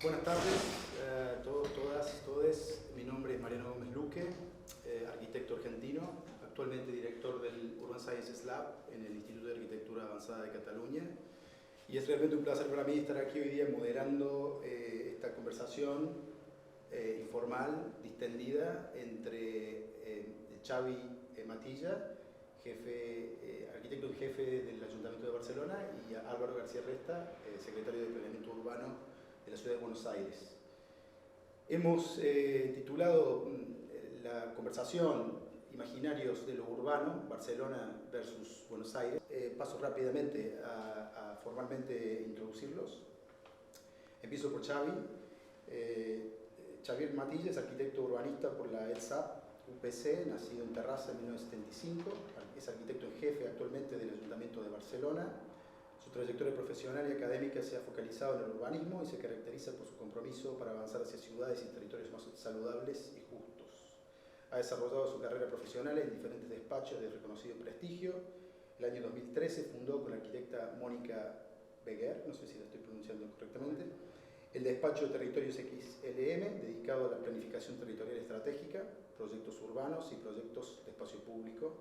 Buenas tardes a todos, todas, todes. Mi nombre es Mariano Gómez Luque, arquitecto argentino, actualmente director del Urban Sciences Lab en el Instituto de Arquitectura Avanzada de Cataluña. Y es realmente un placer para mí estar aquí hoy día moderando esta conversación informal, distendida, entre Xavi Matilla, arquitecto en jefe del Ayuntamiento de Barcelona, y Álvaro García Resta, secretario de Planeamiento Urbano de la Ciudad de Buenos Aires. Hemos titulado la conversación Imaginarios de lo Urbano, Barcelona versus Buenos Aires. Paso rápidamente a formalmente introducirlos. Empiezo por Xavi. Xavier Matilla es arquitecto urbanista por la ELSAP UPC, nacido en Terrassa en 1975, es arquitecto en jefe actualmente del Ayuntamiento de Barcelona. Su trayectoria profesional y académica se ha focalizado en el urbanismo y se caracteriza por su compromiso para avanzar hacia ciudades y territorios más saludables y justos. Ha desarrollado su carrera profesional en diferentes despachos de reconocido prestigio. El año 2013 fundó con la arquitecta Mónica Beguer, no sé si la estoy pronunciando correctamente, el despacho Territorios XLM, dedicado a la planificación territorial estratégica, proyectos urbanos y proyectos de espacio público.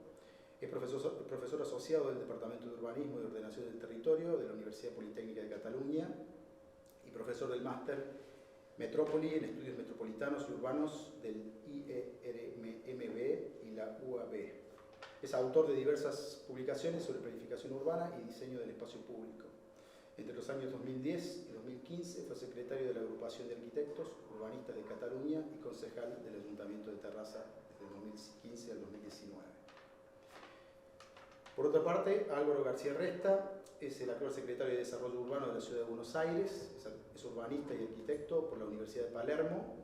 Es profesor asociado del Departamento de Urbanismo y Ordenación del Territorio de la Universidad Politécnica de Cataluña y profesor del máster Metrópoli en Estudios Metropolitanos y Urbanos del IERMB y la UAB. Es autor de diversas publicaciones sobre planificación urbana y diseño del espacio público. Entre los años 2010 y 2015 fue secretario de la Agrupación de Arquitectos Urbanistas de Cataluña y concejal del Ayuntamiento de Terrassa desde 2015 al 2019. Por otra parte, Álvaro García Resta es el actual secretario de Desarrollo Urbano de la Ciudad de Buenos Aires, es urbanista y arquitecto por la Universidad de Palermo,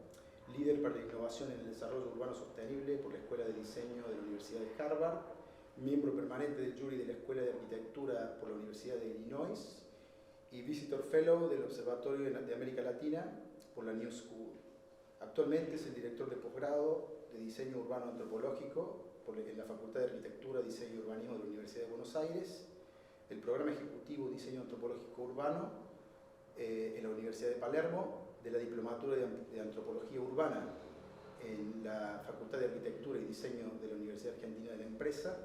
líder para la innovación en el desarrollo urbano sostenible por la Escuela de Diseño de la Universidad de Harvard, miembro permanente del jury de la Escuela de Arquitectura por la Universidad de Illinois, y Visitor Fellow del Observatorio de América Latina por la New School. Actualmente es el director de posgrado de Diseño Urbano Antropológico en la Facultad de Arquitectura, Diseño y Urbanismo de la Universidad de Buenos Aires, el Programa Ejecutivo Diseño Antropológico Urbano en la Universidad de Palermo, de la Diplomatura de Antropología Urbana en la Facultad de Arquitectura y Diseño de la Universidad Argentina de la Empresa,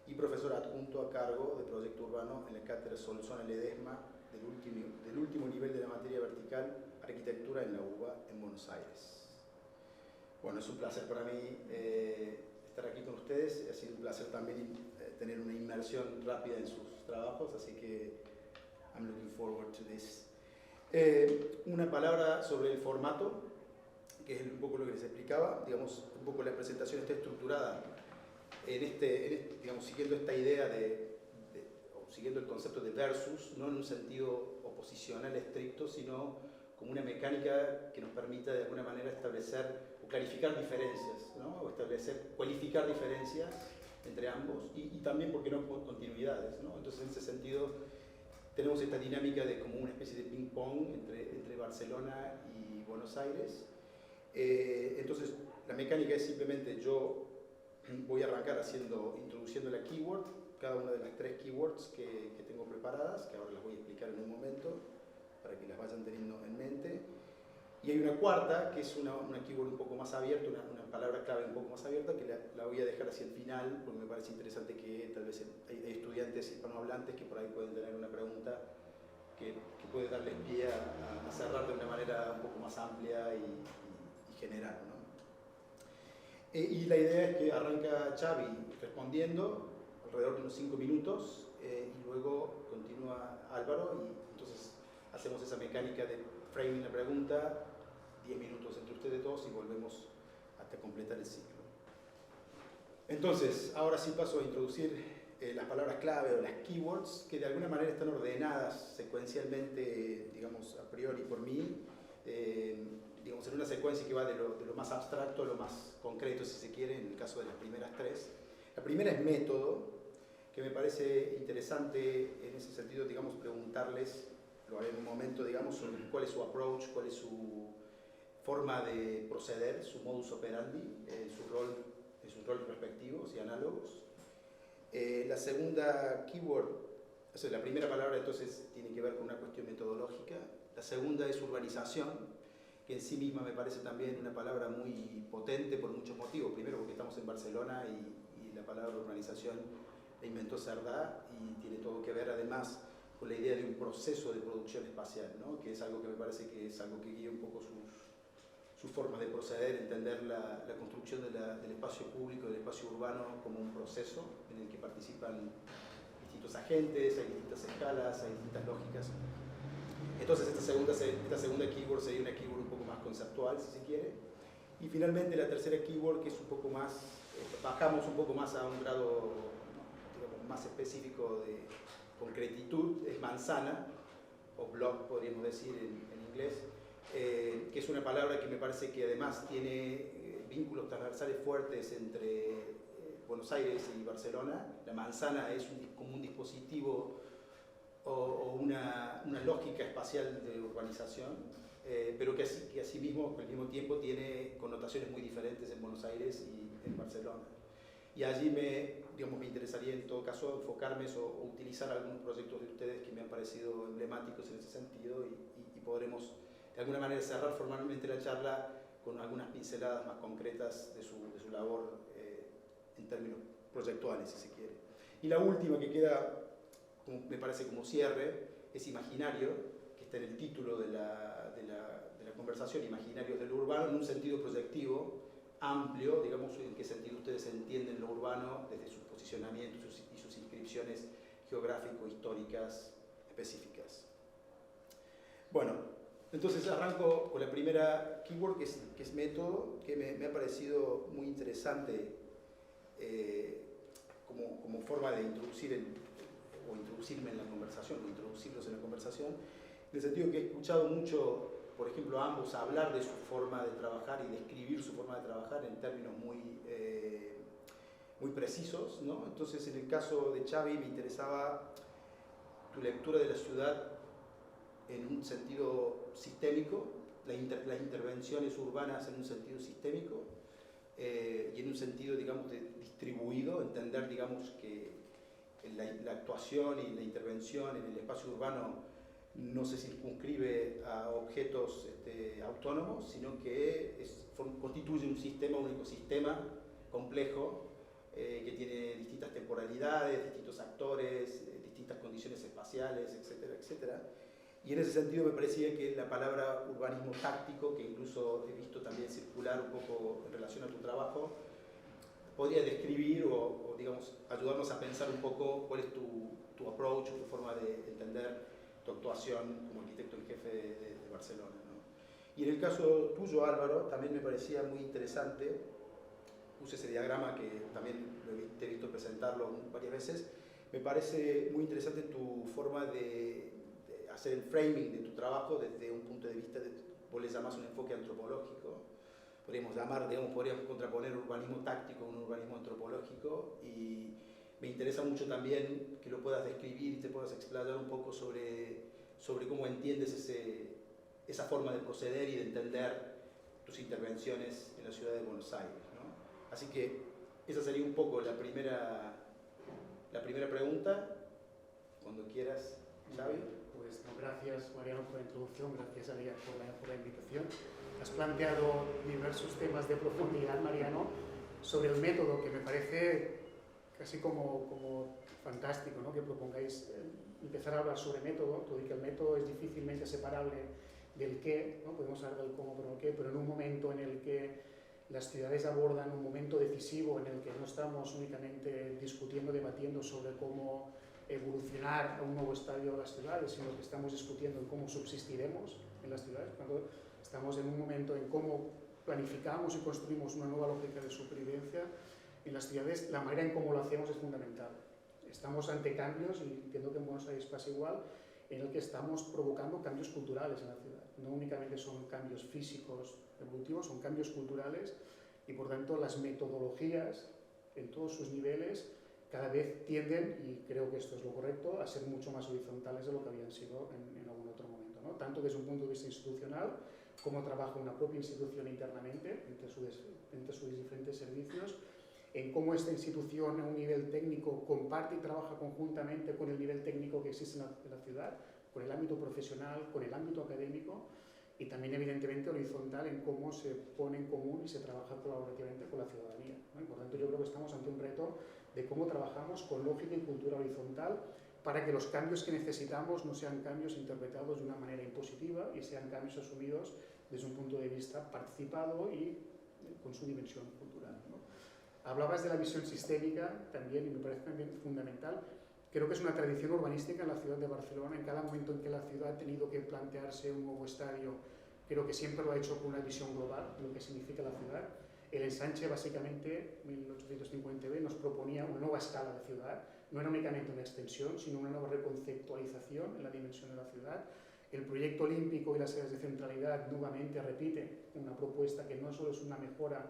y profesor adjunto a cargo de Proyecto Urbano en la Cátedra Solzona Ledesma del último nivel de la materia vertical Arquitectura en la UBA en Buenos Aires. Bueno, es un placer para mí estar aquí con ustedes. Ha sido un placer también tener una inmersión rápida en sus trabajos, así que I'm looking forward to this. Una palabra sobre el formato, que es un poco lo que les explicaba. Digamos, un poco la presentación está estructurada digamos, siguiendo esta idea o siguiendo el concepto de versus, no en un sentido oposicional estricto, sino como una mecánica que nos permita de alguna manera establecer o clarificar diferencias, ¿no? O cualificar diferencias entre ambos y también, ¿por qué no?, continuidades, ¿no? Entonces, en ese sentido, tenemos esta dinámica de como una especie de ping-pong entre Barcelona y Buenos Aires. Entonces, la mecánica es simplemente yo voy a arrancar introduciendo la keyword, cada una de las 3 keywords que tengo preparadas, que ahora las voy a explicar en un momento, para que las vayan teniendo en mente. Y hay una cuarta, que es una keyword un poco más abierta, una palabra clave un poco más abierta, que la voy a dejar hacia el final, porque me parece interesante que tal vez hay estudiantes hispanohablantes que por ahí pueden tener una pregunta que puede darles pie a cerrar de una manera un poco más amplia y general, ¿no? Y la idea es que arranca Xavi respondiendo alrededor de unos 5 minutos y luego continúa Álvaro, y entonces hacemos esa mecánica de framing la pregunta, 10 minutos entre ustedes dos y volvemos hasta completar el ciclo. Entonces, ahora sí paso a introducir las palabras clave o las keywords, que de alguna manera están ordenadas secuencialmente, digamos, a priori por mí, digamos, en una secuencia que va de lo más abstracto a lo más concreto, si se quiere, en el caso de las primeras 3. La primera es método, que me parece interesante en ese sentido, digamos, preguntarles, lo haré en un momento, digamos, sobre cuál es su approach, cuál es su forma de proceder, su modus operandi, en sus roles respectivos y análogos. La segunda keyword, o sea, la primera palabra entonces tiene que ver con una cuestión metodológica, la segunda es urbanización, que en sí misma me parece también una palabra muy potente por muchos motivos. Primero porque estamos en Barcelona y la palabra urbanización la inventó Cerdá y tiene todo que ver además con la idea de un proceso de producción espacial, ¿no? Que es algo que me parece que es algo que guía un poco sus formas de proceder, entender la construcción del espacio público, del espacio urbano como un proceso en el que participan distintos agentes, hay distintas escalas, hay distintas lógicas. Entonces esta segunda keyword sería una keyword un poco más conceptual, si se quiere. Y finalmente la tercera keyword, que es un poco más, bajamos un poco más a un grado, digamos, más específico de concretitud, es manzana, o block podríamos decir en inglés, que es una palabra que me parece que además tiene vínculos transversales fuertes entre Buenos Aires y Barcelona. La manzana es como un dispositivo o una lógica espacial de urbanización, pero que asimismo, al mismo tiempo, tiene connotaciones muy diferentes en Buenos Aires y en Barcelona. Y allí me interesaría en todo caso enfocarme o utilizar algunos proyectos de ustedes que me han parecido emblemáticos en ese sentido y podremos de alguna manera cerrar formalmente la charla con algunas pinceladas más concretas de su labor en términos proyectuales, si se quiere. Y la última que queda, me parece como cierre, es imaginario, que está en el título de la conversación, imaginarios de lo urbano, en un sentido proyectivo, amplio, digamos, en qué sentido ustedes entienden lo urbano desde sus posicionamientos y sus inscripciones geográfico-históricas específicas. Bueno, entonces arranco con la primera keyword, que es método, que me ha parecido muy interesante como forma de introducirme en la conversación, o introducirlos en la conversación, en el sentido que he escuchado mucho, por ejemplo, a ambos hablar de su forma de trabajar y describir su forma de trabajar en términos muy precisos, ¿no? Entonces, en el caso de Xavi me interesaba tu lectura de la ciudad en un sentido sistémico, las intervenciones urbanas en un sentido sistémico y en un sentido, digamos, distribuido, entender, digamos, que la actuación y la intervención en el espacio urbano no se circunscribe a objetos autónomos, sino que constituye un sistema, un ecosistema complejo que tiene distintas temporalidades, distintos actores, distintas condiciones espaciales, etcétera, etcétera. Y en ese sentido me parecía que la palabra urbanismo táctico, que incluso he visto también circular un poco en relación a tu trabajo, podría describir o digamos, ayudarnos a pensar un poco cuál es tu approach, tu forma de entender tu actuación como arquitecto en jefe de Barcelona, ¿no? Y en el caso tuyo, Álvaro, también me parecía muy interesante, puse ese diagrama que también te he visto presentarlo varias veces, me parece muy interesante tu forma de hacer el framing de tu trabajo desde un punto de vista, vos le llamás un enfoque antropológico, podríamos contraponer urbanismo táctico a un urbanismo antropológico, y me interesa mucho también que lo puedas describir y te puedas explayar un poco sobre cómo entiendes esa forma de proceder y de entender tus intervenciones en la ciudad de Buenos Aires, ¿no? Así que esa sería un poco la primera pregunta. Cuando quieras, Xavi. Pues no, gracias, Mariano, por la introducción, gracias a Lidia por la invitación. Has planteado diversos temas de profundidad, Mariano, sobre el método, que me parece casi como fantástico, ¿no? Que propongáis empezar a hablar sobre método, todo y que el método es difícilmente separable del qué, ¿no? Podemos hablar del cómo, pero el qué, pero en un momento en el que las ciudades abordan un momento decisivo en el que no estamos únicamente discutiendo, debatiendo sobre cómo evolucionar a un nuevo estadio de las ciudades, sino que estamos discutiendo en cómo subsistiremos en las ciudades, cuando estamos en un momento en cómo planificamos y construimos una nueva lógica de supervivencia en las ciudades, la manera en cómo lo hacemos es fundamental. Estamos ante cambios, y entiendo que en Buenos Aires pasa igual, en el que estamos provocando cambios culturales en la ciudad. No únicamente son cambios físicos evolutivos, son cambios culturales, y por tanto las metodologías en todos sus niveles cada vez tienden, y creo que esto es lo correcto, a ser mucho más horizontales de lo que habían sido en algún otro momento, ¿no? Tanto desde un punto de vista institucional, cómo trabaja una propia institución internamente entre sus diferentes servicios, en cómo esta institución a un nivel técnico comparte y trabaja conjuntamente con el nivel técnico que existe en la ciudad, con el ámbito profesional, con el ámbito académico, y también evidentemente horizontal en cómo se pone en común y se trabaja colaborativamente con la ciudadanía, ¿no? Y por tanto yo creo que estamos ante un reto de cómo trabajamos con lógica y cultura horizontal para que los cambios que necesitamos no sean cambios interpretados de una manera impositiva y sean cambios asumidos desde un punto de vista participado y con su dimensión cultural, ¿no? Hablabas de la visión sistémica también, y me parece también fundamental. Creo que es una tradición urbanística en la ciudad de Barcelona. En cada momento en que la ciudad ha tenido que plantearse un nuevo estadio, creo que siempre lo ha hecho con una visión global de lo que significa la ciudad. El ensanche, básicamente, 1850b, nos proponía una nueva escala de ciudad. No era únicamente una extensión, sino una nueva reconceptualización en la dimensión de la ciudad. El proyecto olímpico y las áreas de centralidad nuevamente repite una propuesta que no solo es una mejora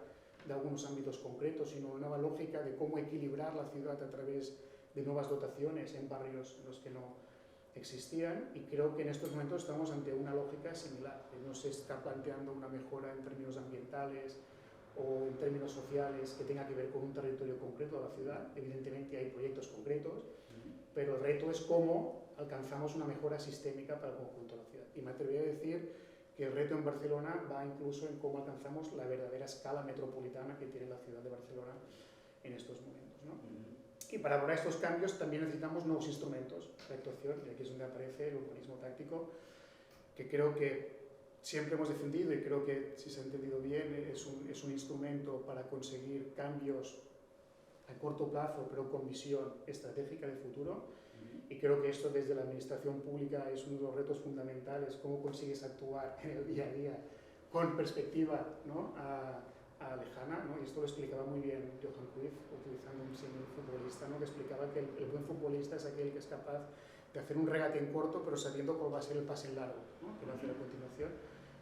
de algunos ámbitos concretos, sino una nueva lógica de cómo equilibrar la ciudad a través de nuevas dotaciones en barrios en los que no existían, y creo que en estos momentos estamos ante una lógica similar, que no se está planteando una mejora en términos ambientales o en términos sociales que tenga que ver con un territorio concreto de la ciudad. Evidentemente hay proyectos concretos, pero el reto es cómo alcanzamos una mejora sistémica para el conjunto de la ciudad. Y me atrevería a decir que el reto en Barcelona va incluso en cómo alcanzamos la verdadera escala metropolitana que tiene la ciudad de Barcelona en estos momentos, ¿no? Y para lograr estos cambios también necesitamos nuevos instrumentos de actuación, y aquí es donde aparece el urbanismo táctico, que creo que siempre hemos defendido, y creo que, si se ha entendido bien, es un instrumento para conseguir cambios a corto plazo, pero con visión estratégica de futuro. Y creo que esto desde la administración pública es uno de los retos fundamentales, cómo consigues actuar en el día a día con perspectiva, ¿no?, lejana, ¿no? Y esto lo explicaba muy bien Johan Cruyff, utilizando un símil futbolista, ¿no?, que explicaba que el buen futbolista es aquel que es capaz de hacer un regate en corto, pero sabiendo cuál va a ser el pase en largo, ¿no?, que va a hacer a continuación.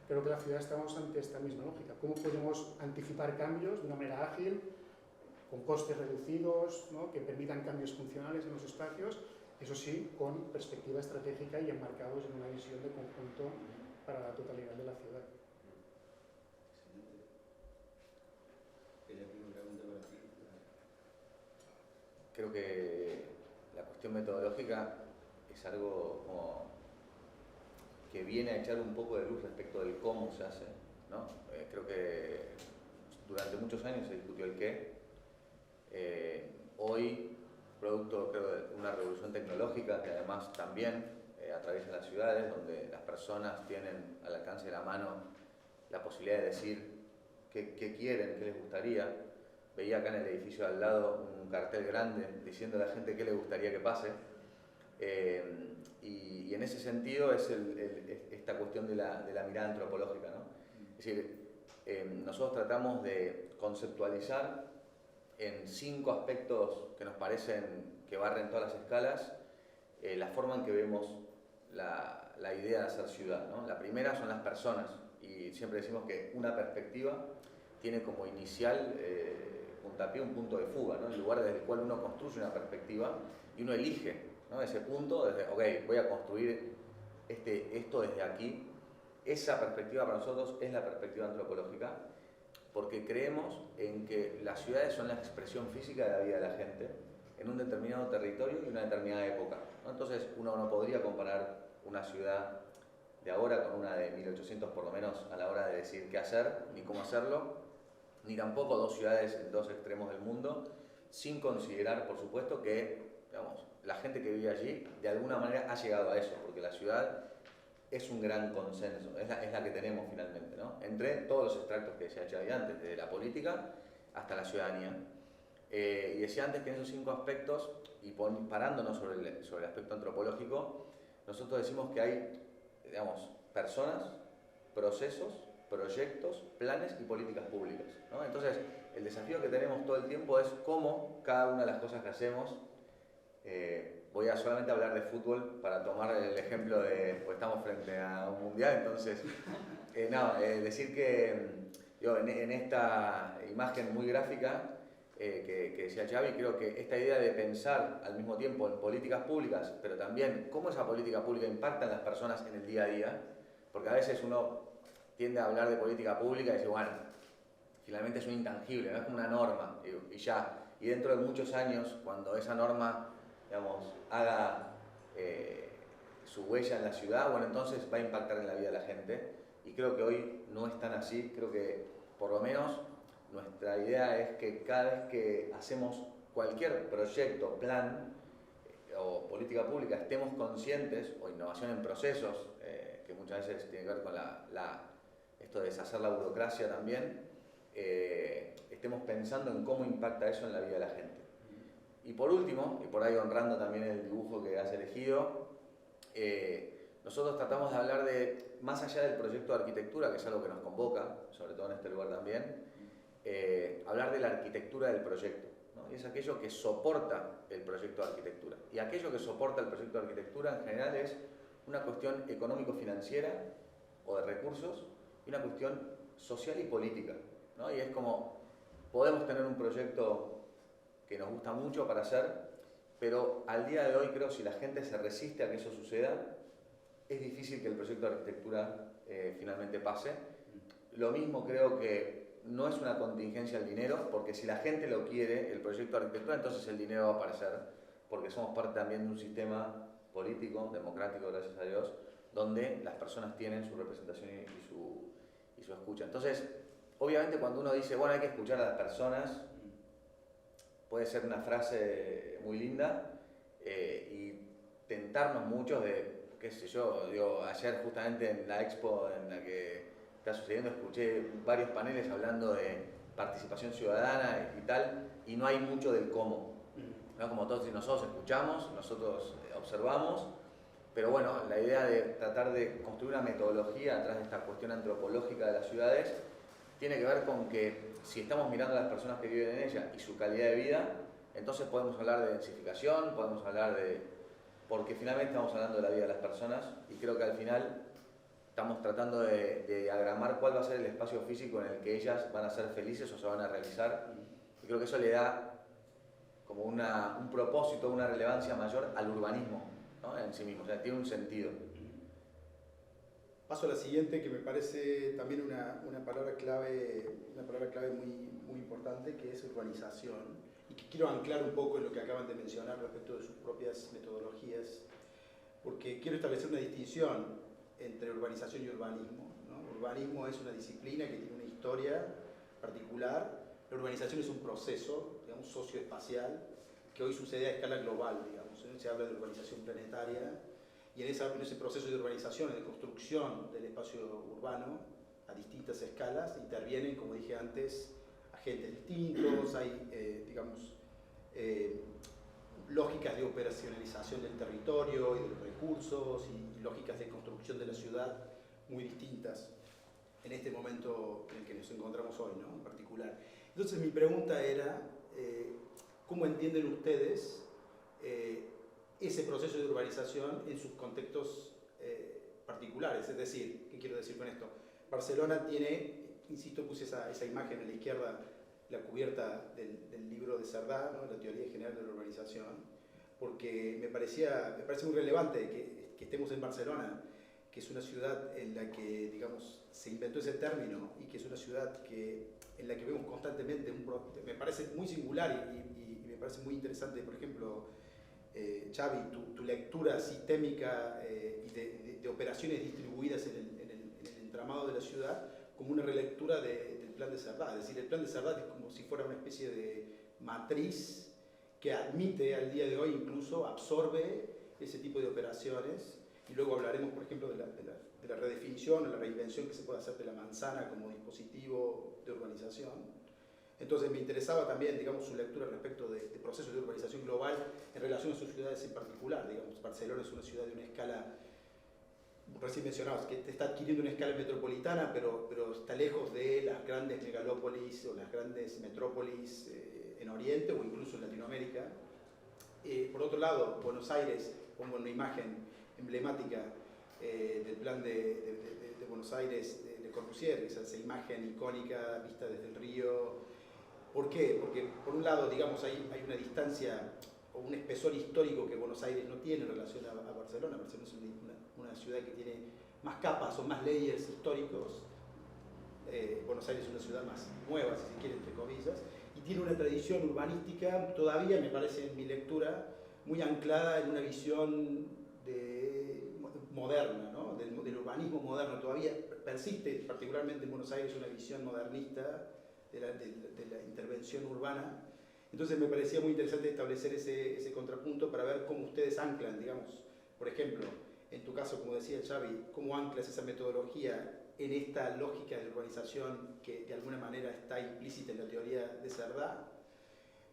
Creo que la ciudad estamos ante esta misma lógica. ¿Cómo podemos anticipar cambios de una manera ágil, con costes reducidos, ¿no?, que permitan cambios funcionales en los espacios, eso sí, con perspectiva estratégica y enmarcados en una visión de conjunto para la totalidad de la ciudad? Creo que la cuestión metodológica es algo como que viene a echar un poco de luz respecto del cómo se hace, ¿no? Creo que durante muchos años se discutió el qué. Hoy, producto, creo, de una revolución tecnológica que además también atraviesa las ciudades, donde las personas tienen al alcance de la mano la posibilidad de decir qué quieren, qué les gustaría. Veía acá en el edificio al lado un cartel grande diciendo a la gente qué le gustaría que pase. Y en ese sentido es esta cuestión de la mirada antropológica, ¿no? Es decir, nosotros tratamos de conceptualizar en 5 aspectos que nos parecen que barren todas las escalas la forma en que vemos la idea de hacer ciudad, ¿no? La primera son las personas, y siempre decimos que una perspectiva tiene como inicial puntapié un punto de fuga, ¿no? El lugar desde el cual uno construye una perspectiva y uno elige, ¿no?, ese punto, desde, ok, voy a construir esto desde aquí. Esa perspectiva para nosotros es la perspectiva antropológica, porque creemos en que las ciudades son la expresión física de la vida de la gente en un determinado territorio y una determinada época, ¿no? Entonces uno no podría comparar una ciudad de ahora con una de 1800 por lo menos a la hora de decir qué hacer ni cómo hacerlo, ni tampoco dos ciudades en dos extremos del mundo, sin considerar, por supuesto, que, digamos, la gente que vive allí de alguna manera ha llegado a eso, porque la ciudad es un gran consenso, es la que tenemos finalmente, ¿no?, entre todos los extractos que se ha hecho ahí antes, desde la política hasta la ciudadanía. Y decía antes que en esos 5 aspectos, y parándonos sobre el aspecto antropológico, nosotros decimos que hay, digamos, personas, procesos, proyectos, planes y políticas públicas, ¿no? Entonces, el desafío que tenemos todo el tiempo es cómo cada una de las cosas que hacemos, voy a solamente hablar de fútbol para tomar el ejemplo de, pues estamos frente a un mundial, entonces, decir que en esta imagen muy gráfica que decía Xavi, creo que esta idea de pensar al mismo tiempo en políticas públicas, pero también cómo esa política pública impacta en las personas en el día a día, porque a veces uno tiende a hablar de política pública y dice, bueno, finalmente es un intangible, no es como una norma, y ya. Y dentro de muchos años, cuando esa norma, digamos, haga su huella en la ciudad, bueno, entonces va a impactar en la vida de la gente. y creo que hoy no es tan así. Creo que por lo menos nuestra idea es que cada vez que hacemos cualquier proyecto, plan o política pública, estemos conscientes, o innovación en procesos, que muchas veces tiene que ver con esto de deshacer la burocracia también, estemos pensando en cómo impacta eso en la vida de la gente. Y por último, y por ahí honrando también el dibujo que has elegido, nosotros tratamos de hablar de, más allá del proyecto de arquitectura, que es algo que nos convoca, sobre todo en este lugar también, hablar de la arquitectura del proyecto, ¿no? Y es aquello que soporta el proyecto de arquitectura. Y aquello que soporta el proyecto de arquitectura en general es una cuestión económico-financiera o de recursos y una cuestión social y política, ¿no? Y es como, podemos tener un proyecto que nos gusta mucho para hacer, pero al día de hoy creo que si la gente se resiste a que eso suceda, es difícil que el proyecto de arquitectura finalmente pase. Lo mismo creo que no es una contingencia el dinero, porque si la gente lo quiere, el proyecto de arquitectura, entonces el dinero va a aparecer, porque somos parte también de un sistema político, democrático, gracias a Dios, donde las personas tienen su representación y su escucha. Entonces, obviamente cuando uno dice, bueno, hay que escuchar a las personas, puede ser una frase muy linda y tentarnos muchos de, qué sé yo, digo, ayer justamente en la expo en la que está sucediendo escuché varios paneles hablando de participación ciudadana y tal, y no hay mucho del cómo, ¿no? Como todos nosotros escuchamos, nosotros observamos, pero bueno, la idea de tratar de construir una metodología atrás de esta cuestión antropológica de las ciudades tiene que ver con que si estamos mirando a las personas que viven en ella y su calidad de vida, entonces podemos hablar de densificación, podemos hablar de... porque finalmente estamos hablando de la vida de las personas y creo que al final estamos tratando de diagramar cuál va a ser el espacio físico en el que ellas van a ser felices o se van a realizar, y creo que eso le da como un propósito, una relevancia mayor al urbanismo, ¿no? En sí mismo, o sea, tiene un sentido. Paso a la siguiente, que me parece también una palabra clave muy importante, que es urbanización, y que quiero anclar un poco en lo que acaban de mencionar respecto de sus propias metodologías, porque quiero establecer una distinción entre urbanización y urbanismo, ¿no? Urbanismo es una disciplina que tiene una historia particular, la urbanización es un proceso, digamos, socioespacial, que hoy sucede a escala global, digamos, ¿eh? Se habla de urbanización planetaria, y en ese proceso de urbanización, de construcción del espacio urbano a distintas escalas, intervienen, como dije antes, agentes distintos, hay, digamos, lógicas de operacionalización del territorio y de los recursos y lógicas de construcción de la ciudad muy distintas en este momento en el que nos encontramos hoy, ¿no? En particular. Entonces mi pregunta era, ¿cómo entienden ustedes ese proceso de urbanización en sus contextos particulares? Es decir, ¿qué quiero decir con esto? Barcelona tiene, insisto, puse esa imagen a la izquierda, la cubierta del libro de Cerdá, ¿no? La teoría general de la urbanización, porque me parece muy relevante que estemos en Barcelona, que es una ciudad en la que, digamos, se inventó ese término y que es una ciudad en la que vemos constantemente, me parece muy singular y me parece muy interesante, por ejemplo, Xavi, tu lectura sistémica y de operaciones distribuidas en el entramado de la ciudad como una relectura del plan de Cerdá. Es decir, el plan de Cerdá es como si fuera una especie de matriz que admite al día de hoy, incluso absorbe ese tipo de operaciones, y luego hablaremos, por ejemplo, de la redefinición o la reinvención que se puede hacer de la manzana como dispositivo de urbanización. Entonces me interesaba también, digamos, su lectura respecto de procesos de urbanización global en relación a sus ciudades en particular. Digamos, Barcelona es una ciudad de una escala, recién mencionabas, que está adquiriendo una escala metropolitana, pero está lejos de las grandes megalópolis o las grandes metrópolis en Oriente o incluso en Latinoamérica. Por otro lado, Buenos Aires, pongo una imagen emblemática del plan de Buenos Aires de Le Corbusier, esa imagen icónica vista desde el río. ¿Por qué? Porque por un lado, digamos, hay una distancia o un espesor histórico que Buenos Aires no tiene en relación a Barcelona. Barcelona es una ciudad que tiene más capas o más layers históricos. Buenos Aires es una ciudad más nueva, si se quiere, entre comillas, y tiene una tradición urbanística todavía, me parece en mi lectura, muy anclada en una visión moderna, ¿no? del urbanismo moderno. Todavía persiste, particularmente en Buenos Aires, una visión modernista de la intervención urbana. Entonces me parecía muy interesante establecer ese contrapunto para ver cómo ustedes anclan, digamos, por ejemplo, en tu caso, como decía Xavi, cómo anclas esa metodología en esta lógica de urbanización que de alguna manera está implícita en la teoría de Cerdá.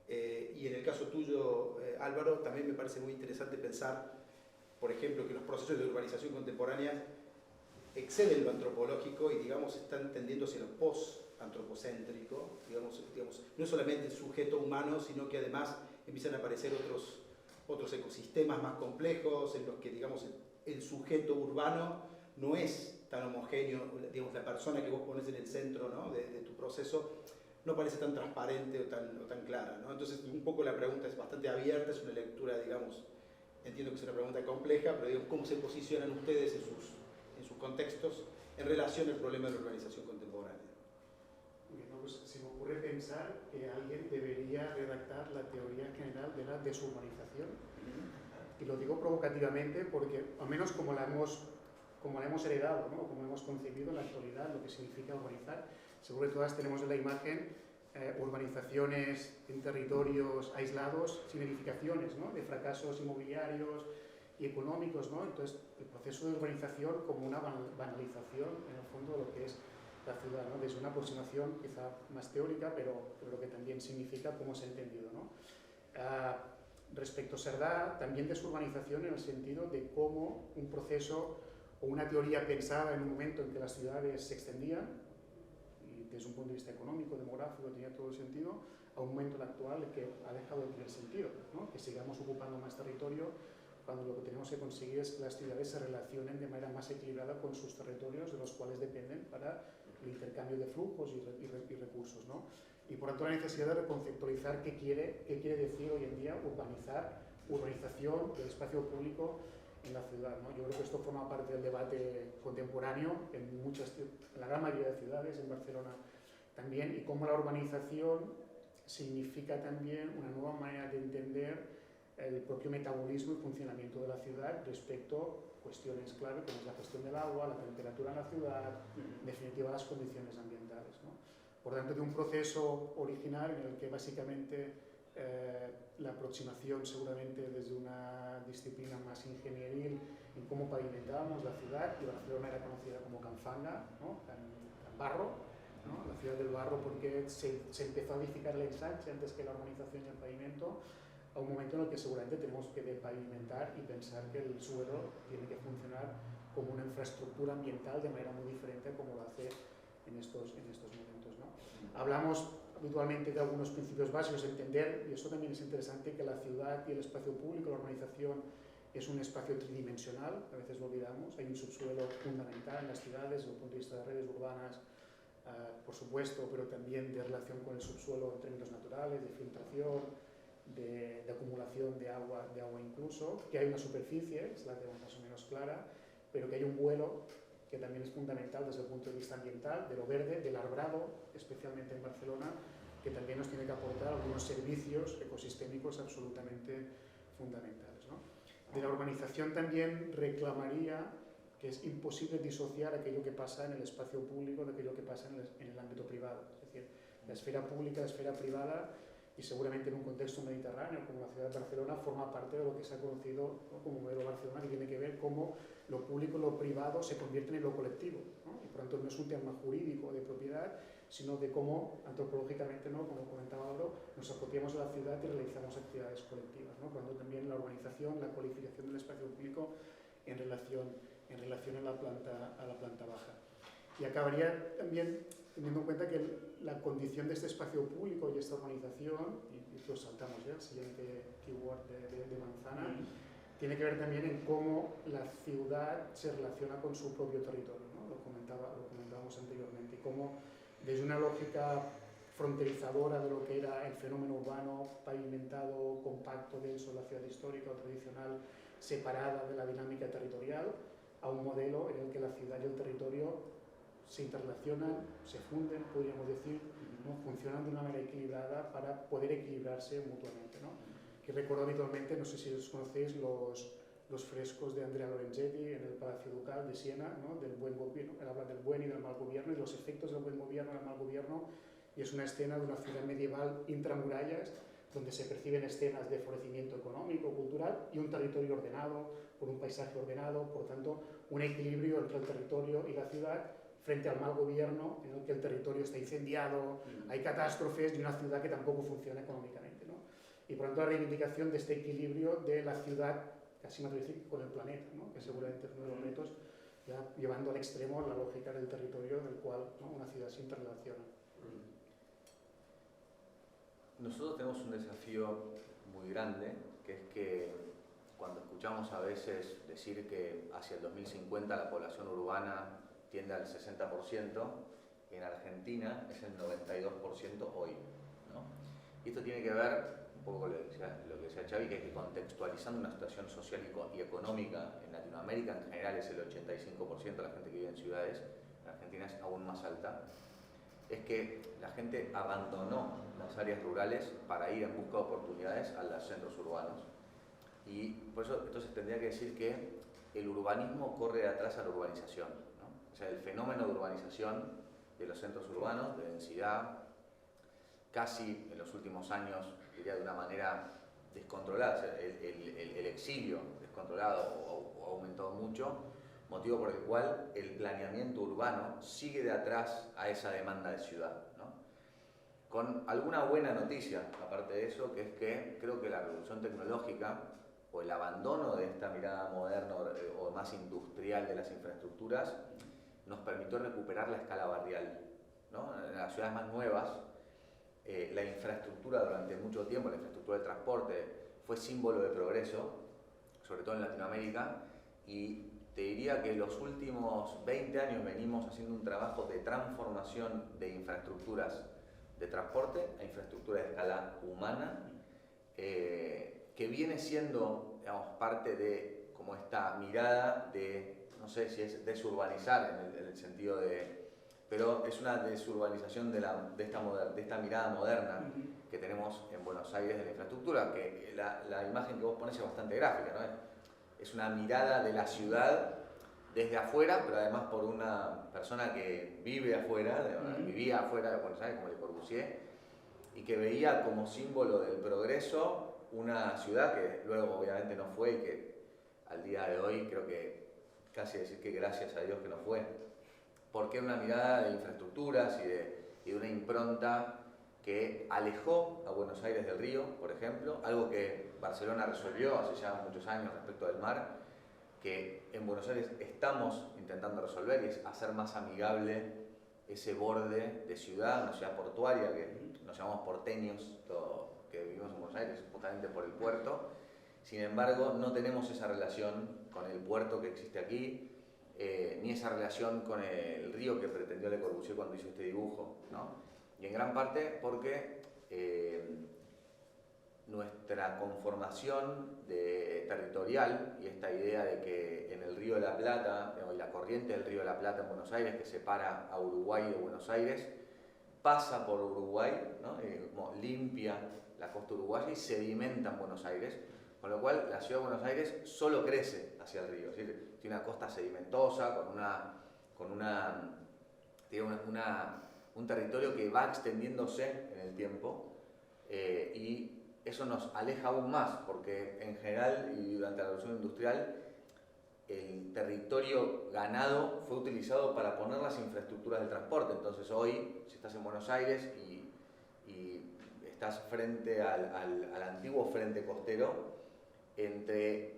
Y en el caso tuyo, Álvaro, también me parece muy interesante pensar, por ejemplo, que los procesos de urbanización contemporánea exceden lo antropológico y, digamos, están tendiendo hacia lo post-antropocéntrico, digamos, no solamente el sujeto humano, sino que además empiezan a aparecer otros ecosistemas más complejos en los que, digamos, el sujeto urbano no es tan homogéneo, digamos, la persona que vos pones en el centro, ¿no?, de tu proceso no parece tan transparente o tan clara, ¿no? Entonces, un poco la pregunta es bastante abierta, es una lectura, digamos, entiendo que es una pregunta compleja, pero digamos, ¿cómo se posicionan ustedes en sus contextos en relación al problema de la urbanización contemporánea? Bueno, pues se me ocurre pensar que alguien debería redactar la teoría general de la deshumanización. Y lo digo provocativamente porque, al menos como la hemos heredado, ¿no?, como hemos concebido en la actualidad, lo que significa urbanizar, seguro que todas tenemos en la imagen urbanizaciones en territorios aislados sin edificaciones, ¿no?, de fracasos inmobiliarios y económicos, ¿no? Entonces, el proceso de urbanización como una banalización, en el fondo, de lo que es la ciudad, ¿no?, desde una aproximación quizá más teórica, pero lo que también significa cómo se ha entendido, ¿no? Respecto a Cerdá, también desurbanización en el sentido de cómo un proceso o una teoría pensada en un momento en que las ciudades se extendían, y desde un punto de vista económico, demográfico, tenía todo el sentido, a un momento actual que ha dejado de tener sentido, ¿no?, que sigamos ocupando más territorio cuando lo que tenemos que conseguir es que las ciudades se relacionen de manera más equilibrada con sus territorios, de los cuales dependen para el intercambio de flujos y recursos, ¿no? Y por tanto la necesidad de reconceptualizar qué quiere decir hoy en día urbanización del espacio público en la ciudad, ¿no? Yo creo que esto forma parte del debate contemporáneo en la gran mayoría de ciudades, en Barcelona también, y cómo la urbanización significa también una nueva manera de entender el propio metabolismo y funcionamiento de la ciudad respecto a cuestiones clave como es la gestión del agua, la temperatura en la ciudad, en definitiva las condiciones ambientales, ¿no? Por tanto, de un proceso original en el que básicamente la aproximación seguramente desde una disciplina más ingenieril en cómo pavimentábamos la ciudad, y Barcelona era conocida como Canfanga, ¿no?, Can Barro, ¿no?, la ciudad del barro, porque se empezó a edificar el ensanche antes que la urbanización y el pavimento, a un momento en el que seguramente tenemos que pavimentar y pensar que el suelo tiene que funcionar como una infraestructura ambiental de manera muy diferente a como lo hace en estos momentos, ¿no? Hablamos habitualmente de algunos principios básicos, entender, y eso también es interesante, que la ciudad y el espacio público, la urbanización, es un espacio tridimensional, a veces lo olvidamos, hay un subsuelo fundamental en las ciudades desde el punto de vista de redes urbanas, por supuesto, pero también de relación con el subsuelo en términos naturales, de filtración, de acumulación de agua incluso, que hay una superficie, es la tenemos más o menos clara, pero que hay un vuelo que también es fundamental desde el punto de vista ambiental, de lo verde, del arbrado, especialmente en Barcelona, que también nos tiene que aportar algunos servicios ecosistémicos absolutamente fundamentales, ¿no? De la urbanización también reclamaría que es imposible disociar aquello que pasa en el espacio público de aquello que pasa en el ámbito privado, es decir, la esfera pública, la esfera privada, y seguramente en un contexto mediterráneo como la ciudad de Barcelona forma parte de lo que se ha conocido, ¿no?, como modelo Barcelona, que tiene que ver cómo lo público y lo privado se convierten en lo colectivo, ¿no? Y por tanto no es un tema jurídico de propiedad, sino de cómo antropológicamente, ¿no?, como comentaba Álvaro, nos apropiamos de la ciudad y realizamos actividades colectivas, ¿no? Por tanto también la urbanización, la cualificación del espacio público en relación a la planta baja. Y acabaría también teniendo en cuenta que la condición de este espacio público y esta urbanización, y lo saltamos ya, el siguiente keyword de Manzana, tiene que ver también en cómo la ciudad se relaciona con su propio territorio, ¿no? Lo comentábamos anteriormente, y cómo desde una lógica fronterizadora de lo que era el fenómeno urbano, pavimentado, compacto, denso, la ciudad histórica o tradicional, separada de la dinámica territorial, a un modelo en el que la ciudad y el territorio se interrelacionan, se funden, podríamos decir, ¿no?, funcionan de una manera equilibrada para poder equilibrarse mutuamente, ¿no? Que recuerdo habitualmente, no sé si os conocéis, los los frescos de Andrea Lorenzetti en el Palacio Ducal de Siena, ¿no? Del buen gobierno, él habla del buen y del mal gobierno y los efectos del buen gobierno y del mal gobierno, y es una escena de una ciudad medieval intramurallas, donde se perciben escenas de florecimiento económico, cultural y un territorio ordenado, por un paisaje ordenado, por tanto, un equilibrio entre el territorio y la ciudad frente al mal gobierno en el que el territorio está incendiado, hay catástrofes y una ciudad que tampoco funciona económicamente, ¿no? Y por tanto la reivindicación de este equilibrio de la ciudad, casi me atrevo a decir, con el planeta, ¿no? Que seguramente es uno de los retos, ya llevando al extremo la lógica del territorio en el cual, ¿no? Una ciudad se interrelaciona. Nosotros tenemos un desafío muy grande, que es que cuando escuchamos a veces decir que hacia el 2050 la población urbana tiende al 60%, en Argentina es el 92% hoy, ¿no? Y esto tiene que ver un poco con lo que decía Xavi, que es que contextualizando una situación social y económica en Latinoamérica en general es el 85% de la gente que vive en ciudades, en Argentina es aún más alta, es que la gente abandonó las áreas rurales para ir en busca de oportunidades a los centros urbanos. Y por eso entonces tendría que decir que el urbanismo corre atrás a la urbanización, ¿no? O sea, el fenómeno de urbanización de los centros urbanos, de densidad, casi en los últimos años, diría de una manera descontrolada, o sea, el exilio descontrolado ha aumentado mucho, motivo por el cual el planeamiento urbano sigue de atrás a esa demanda de ciudad, ¿no? Con alguna buena noticia, aparte de eso, que es que creo que la revolución tecnológica o el abandono de esta mirada moderna o más industrial de las infraestructuras nos permitió recuperar la escala barrial, ¿no? En las ciudades más nuevas, la infraestructura durante mucho tiempo, la infraestructura del transporte, fue símbolo de progreso, sobre todo en Latinoamérica, y te diría que en los últimos 20 años venimos haciendo un trabajo de transformación de infraestructuras de transporte a infraestructura de escala humana, que viene siendo, digamos, parte de como esta mirada de, no sé si es desurbanizar en el sentido de, pero es una desurbanización de esta mirada moderna que tenemos en Buenos Aires de la infraestructura, que la imagen que vos pones es bastante gráfica, ¿no? Es una mirada de la ciudad desde afuera, pero además por una persona que vive afuera, vivía afuera de Buenos Aires, como Le Corbusier, y que veía como símbolo del progreso una ciudad que luego obviamente no fue y que al día de hoy creo que casi decir que gracias a Dios que no fue, porque era una mirada de infraestructuras y de una impronta que alejó a Buenos Aires del río, por ejemplo, algo que Barcelona resolvió hace ya muchos años respecto del mar, que en Buenos Aires estamos intentando resolver, y es hacer más amigable ese borde de ciudad, una ciudad portuaria, que nos llamamos porteños, que vivimos en Buenos Aires justamente por el puerto. Sin embargo, no tenemos esa relación con el puerto que existe aquí, ni esa relación con el río que pretendió Le Corbusier cuando hizo este dibujo, ¿no? Y en gran parte porque nuestra conformación territorial y esta idea de que en el Río de la Plata, y la corriente del Río de la Plata en Buenos Aires, que separa a Uruguay de Buenos Aires, pasa por Uruguay, ¿no? Como limpia la costa uruguaya y sedimenta en Buenos Aires, con lo cual la ciudad de Buenos Aires solo crece hacia el río, es decir, tiene una costa sedimentosa, tiene un territorio que va extendiéndose en el tiempo, y eso nos aleja aún más, porque en general y durante la revolución industrial el territorio ganado fue utilizado para poner las infraestructuras del transporte. Entonces hoy, si estás en Buenos Aires y estás frente al antiguo frente costero, entre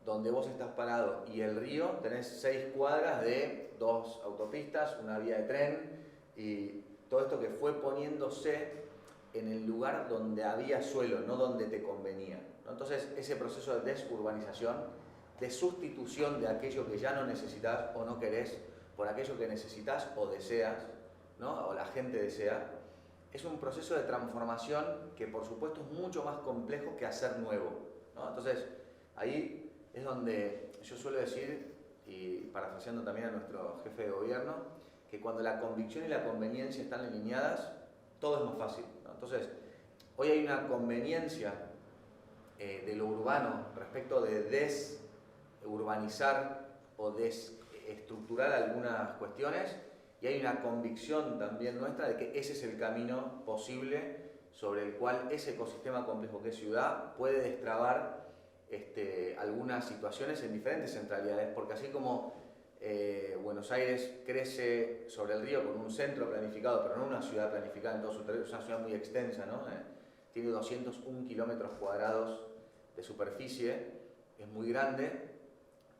donde vos estás parado y el río tenés 6 cuadras de 2 autopistas, una vía de tren y todo esto que fue poniéndose en el lugar donde había suelo, no donde te convenía, ¿no? Entonces ese proceso de desurbanización, de sustitución de aquello que ya no necesitas o no querés por aquello que necesitas o deseas, ¿no? O la gente desea, es un proceso de transformación que por supuesto es mucho más complejo que hacer nuevo, ¿no? Entonces ahí es donde yo suelo decir, y parafraseando también a nuestro jefe de gobierno, que cuando la convicción y la conveniencia están alineadas, todo es más fácil, ¿no? Entonces, hoy hay una conveniencia de lo urbano respecto de desurbanizar o desestructurar algunas cuestiones, y hay una convicción también nuestra de que ese es el camino posible sobre el cual ese ecosistema complejo que es ciudad puede destrabar algunas situaciones en diferentes centralidades, porque así como Buenos Aires crece sobre el río con un centro planificado, pero no una ciudad planificada en todo su territorio, es una ciudad muy extensa, ¿no? Tiene 201 kilómetros cuadrados de superficie, es muy grande.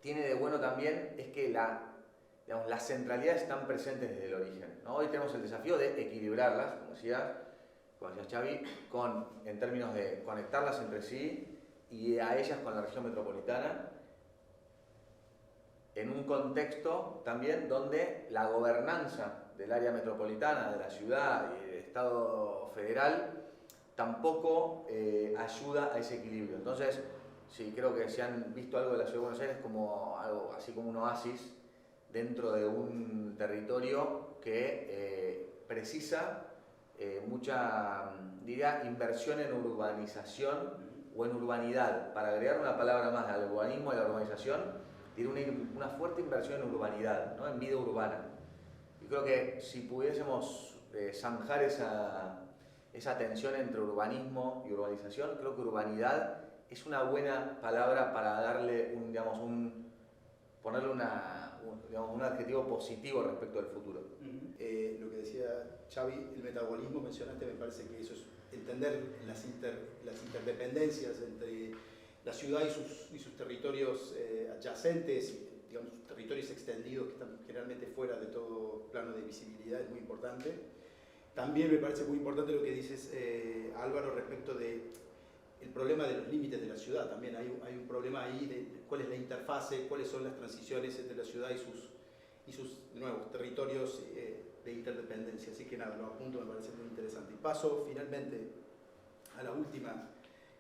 Tiene de bueno también es que las centralidades están presentes desde el origen, ¿no? Hoy tenemos el desafío de equilibrarlas, como decía Xavi, en términos de conectarlas entre sí y a ellas con la región metropolitana, en un contexto también donde la gobernanza del área metropolitana, de la ciudad y del Estado federal tampoco ayuda a ese equilibrio. Entonces, sí, creo que si han visto algo de la Ciudad de Buenos Aires como algo así como un oasis dentro de un territorio que precisa mucha, diría, inversión en urbanización o en urbanidad. Para agregar una palabra más al urbanismo y a la urbanización, tiene una fuerte inversión en urbanidad, ¿no? En vida urbana. Y creo que si pudiésemos zanjar esa tensión entre urbanismo y urbanización, creo que urbanidad es una buena palabra para darle ponerle un adjetivo positivo respecto al futuro. Lo que decía Xavi, el metabolismo mencionante, me parece que eso es entender las interdependencias entre la ciudad y sus territorios adyacentes, digamos, sus territorios extendidos que están generalmente fuera de todo plano de visibilidad, es muy importante. También me parece muy importante lo que dices, Álvaro, respecto de el problema de los límites de la ciudad. También hay un problema ahí de cuál es la interfase, cuáles son las transiciones entre la ciudad y sus nuevos territorios de interdependencia. Así que nada, lo apunto, me parece muy interesante. Y paso finalmente a la última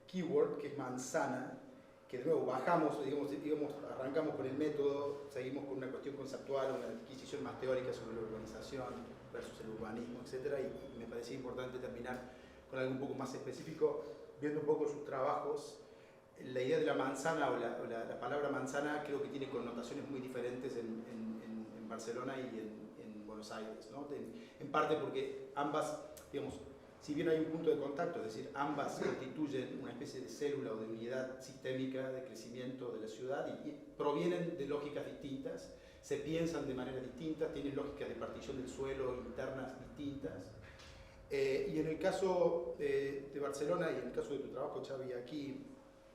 keyword, que es manzana, que de nuevo bajamos, digamos, arrancamos con el método, seguimos con una cuestión conceptual, una adquisición más teórica sobre la urbanización versus el urbanismo, etc. Y me parecía importante terminar con algo un poco más específico, viendo un poco sus trabajos. La idea de la manzana o la palabra manzana creo que tiene connotaciones muy diferentes en Barcelona y en Buenos Aires, ¿no? En parte porque ambas, digamos, si bien hay un punto de contacto, es decir, ambas constituyen una especie de célula o de unidad sistémica de crecimiento de la ciudad y provienen de lógicas distintas, se piensan de maneras distintas, tienen lógicas de partición del suelo internas distintas. Y en el caso de Barcelona y en el caso de tu trabajo, Xavi, aquí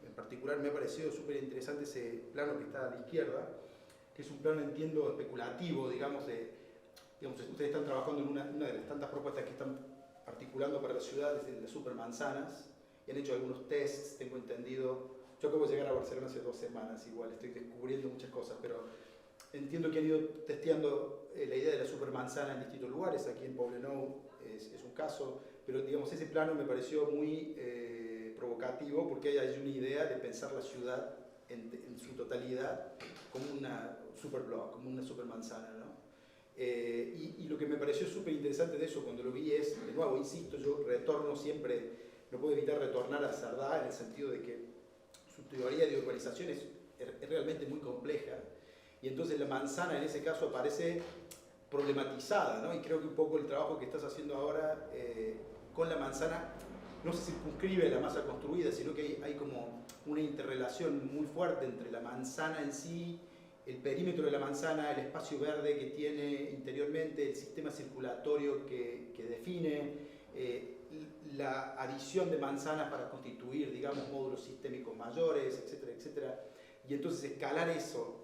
en particular me ha parecido súper interesante ese plano que está a la izquierda, que es un plano, entiendo, especulativo, digamos, ustedes están trabajando en una de las tantas propuestas que están articulando para las ciudades de las supermanzanas, y han hecho algunos tests, tengo entendido. Yo acabo de llegar a Barcelona hace 2 semanas, igual estoy descubriendo muchas cosas, pero entiendo que han ido testeando la idea de la supermanzana en distintos lugares. Aquí en Poblenou es un caso, pero digamos, ese plano me pareció muy provocativo, porque hay una idea de pensar la ciudad en su totalidad como una superblock, como una supermanzana, ¿no? Y lo que me pareció súper interesante de eso cuando lo vi es, de nuevo, insisto, yo retorno siempre, no puedo evitar retornar a Cerdá en el sentido de que su teoría de urbanización es realmente muy compleja, y entonces la manzana en ese caso aparece problematizada, ¿no? Y creo que un poco el trabajo que estás haciendo ahora con la manzana no se circunscribe a la masa construida, sino que hay como una interrelación muy fuerte entre la manzana en sí, el perímetro de la manzana, el espacio verde que tiene interiormente, el sistema circulatorio que define, la adición de manzanas para constituir, digamos, módulos sistémicos mayores, etcétera, etcétera. Y entonces escalar eso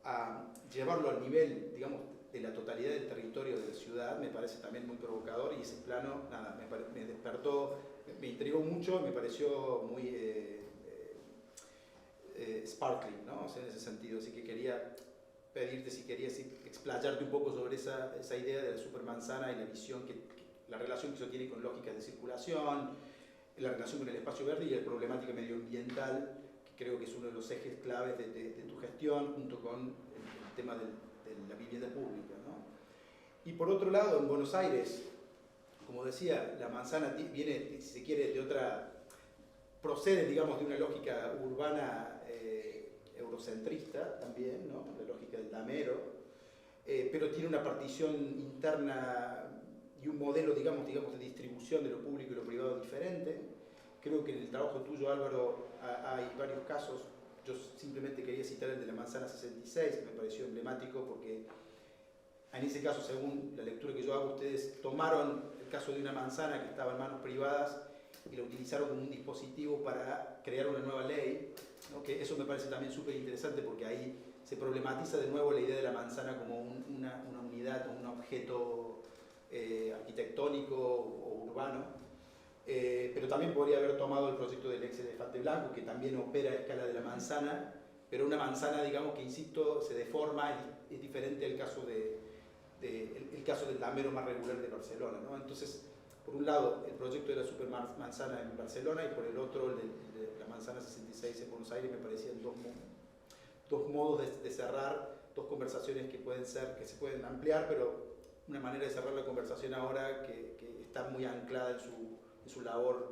a llevarlo al nivel, digamos, de la totalidad del territorio de la ciudad me parece también muy provocador, y ese plano, nada, me despertó, me intrigó mucho, me pareció muy sparkling, ¿no? O sea, en ese sentido, así que quería pedirte si querías explayarte un poco sobre esa idea de la supermanzana y la visión, la relación que eso tiene con lógicas de circulación, la relación con el espacio verde y la problemática medioambiental, que creo que es uno de los ejes claves de tu gestión, junto con el tema de la vivienda pública, ¿no? Y por otro lado, en Buenos Aires, como decía, la manzana viene, si se quiere, de otra procede, digamos, de una lógica urbana eurocentrista también, ¿no? La lógica del damero, pero tiene una partición interna y un modelo, digamos, de distribución de lo público y lo privado diferente. Creo que en el trabajo tuyo, Álvaro, hay varios casos. Yo simplemente quería citar el de la manzana 66, que me pareció emblemático porque en ese caso, según la lectura que yo hago, ustedes tomaron el caso de una manzana que estaba en manos privadas y lo utilizaron como un dispositivo para crear una nueva ley, ¿no? Que eso me parece también súper interesante porque ahí se problematiza de nuevo la idea de la manzana como una unidad, un objeto arquitectónico o urbano, pero también podría haber tomado el proyecto del ex elefante blanco, que también opera a escala de la manzana, pero una manzana, digamos, que, insisto, se deforma, es diferente al caso el caso del damero más regular de Barcelona, ¿no? Entonces, por un lado, el proyecto de la supermanzana en Barcelona y por el otro, el de la manzana 66 en Buenos Aires, me parecían dos modos de cerrar dos conversaciones que se pueden ampliar, pero una manera de cerrar la conversación ahora que está muy anclada en su labor,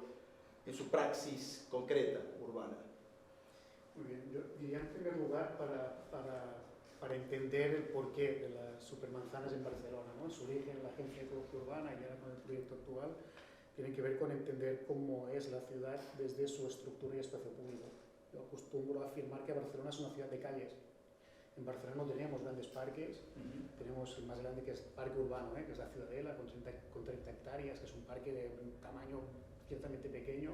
en su praxis concreta, urbana. Muy bien, yo diría en primer lugar para entender el porqué de las supermanzanas en Barcelona, ¿no? En su origen, la Agencia de Ecología Urbana y ahora con el proyecto actual, tienen que ver con entender cómo es la ciudad desde su estructura y espacio público. Yo acostumbro a afirmar que Barcelona es una ciudad de calles. En Barcelona no tenemos grandes parques, tenemos el más grande que es el parque urbano, que es la Ciudadela, con 30 hectáreas, que es un parque de un tamaño ciertamente pequeño.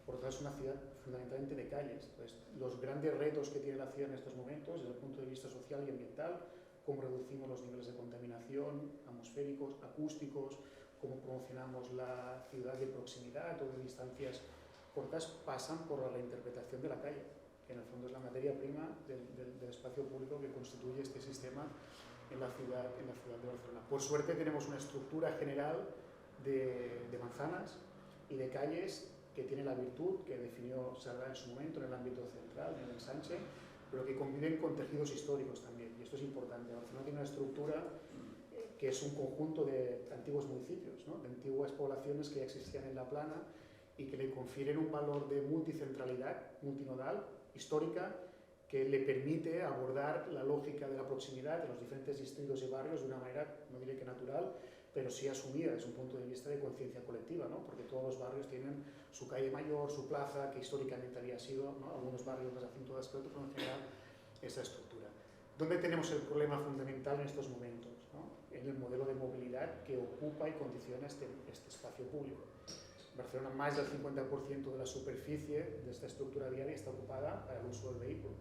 Por lo tanto, es una ciudad fundamentalmente de calles. Entonces, los grandes retos que tiene la ciudad en estos momentos, desde el punto de vista social y ambiental, cómo reducimos los niveles de contaminación atmosféricos, acústicos, cómo promocionamos la ciudad de proximidad o de distancias cortas, pasan por la reinterpretación de la calle, que en el fondo es la materia prima del espacio público que constituye este sistema en la ciudad de Barcelona. Por suerte tenemos una estructura general de manzanas y de calles que tiene la virtud que definió Sardá en su momento en el ámbito central, en el ensanche, pero que conviven con tejidos históricos también, y esto es importante. Barcelona tiene una estructura que es un conjunto de antiguos municipios, ¿no? De antiguas poblaciones que ya existían en la plana y que le confieren un valor de multicentralidad, multinodal, histórica, que le permite abordar la lógica de la proximidad de los diferentes distritos y barrios de una manera, no diré que natural, pero sí asumida desde un punto de vista de conciencia colectiva, ¿no? Porque todos los barrios tienen su calle mayor, su plaza, que históricamente había sido, ¿no? Algunos barrios las hacen todas, pero en general esa estructura. ¿Dónde tenemos el problema fundamental en estos momentos? ¿No? En el modelo de movilidad que ocupa y condiciona este espacio público. En Barcelona, más del 50% de la superficie de esta estructura viaria está ocupada para el uso del vehículo,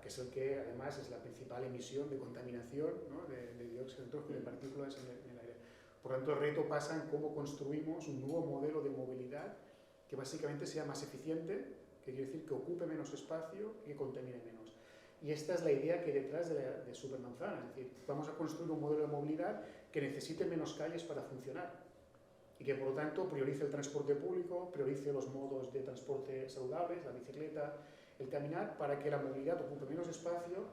que es el que además es la principal emisión de contaminación, ¿no? de dióxido de nitrógeno y de partículas en el aire. Por lo tanto, el reto pasa en cómo construimos un nuevo modelo de movilidad que básicamente sea más eficiente, que quiere decir que ocupe menos espacio y que contamine menos. Y esta es la idea que hay detrás de Supermanzana, es decir, vamos a construir un modelo de movilidad que necesite menos calles para funcionar y que por lo tanto priorice el transporte público, priorice los modos de transporte saludables, la bicicleta, el caminar, para que la movilidad ocupe menos espacio